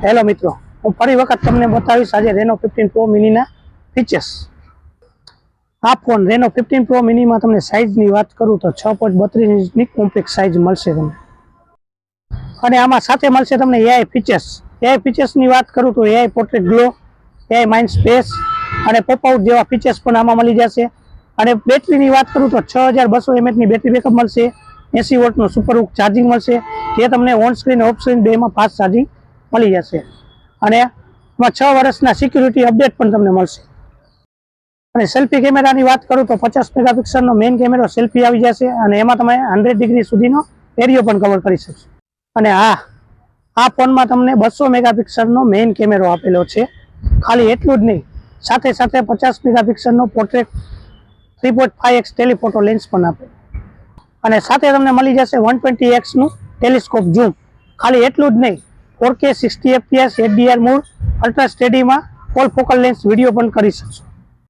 Hello મિત્રો, હું ફરી વખત તમને બતાવીશ આજે રેનો 15 પ્રો મિનીના ફીચર્સ. આ ફોન રેનો 15 પ્રો મિનીમાં તમને સાઇઝની વાત કરું તો 6.32 ઇંચની કોમ્પેક્ટ સાઇઝ મળશે તમને, અને આમાં સાથે મળશે તમને એઆઈ ફીચર્સ. એઆઈ ફીચર્સની વાત કરું તો AI portrait glow, AI mind space અને પોપઆઉટ જેવા ફીચર્સ પણ આમાં મળી જશે. અને બેટરીની વાત કરું તો 6200 mAhની બેટરી બેકઅપ મળશે, 80 વોટનું સુપર હુક ચાર્જિંગ મળશે, જે તમને ઓન સ્ક્રીન ઓફ સ્ક્રીન બેમાં ફાસ્ટ ચાર્જિંગ મળી જશે. અને એમાં 6 વર્ષના સિક્યુરિટી અપડેટ પણ તમને મળશે. અને સેલ્ફી કેમેરાની વાત કરું તો 50 મેગાપિક્સલનો મેઇન કેમેરો સેલ્ફી આવી જશે, અને એમાં તમે 100 ડિગ્રી સુધીનો એરિયો પણ કવર કરી શકશો. અને આ ફોનમાં તમને 200 મેગાપિક્સલનો મેઇન કેમેરો આપેલો છે. ખાલી એટલું જ નહીં, સાથે સાથે 50 મેગાપિક્સલનો પોર્ટ્રેટ 3.5x ટેલિફોટો લેન્સ પણ આપે, અને સાથે તમને મળી જશે 120x નું ટેલિસ્કોપ ઝૂમ. ખાલી એટલું જ નહીં, 4K 60 fps HDR mode ultra સ્ટેડીમાં ઓલ ફોકલ લેન્સ વિડીયો પણ કરી શકશો.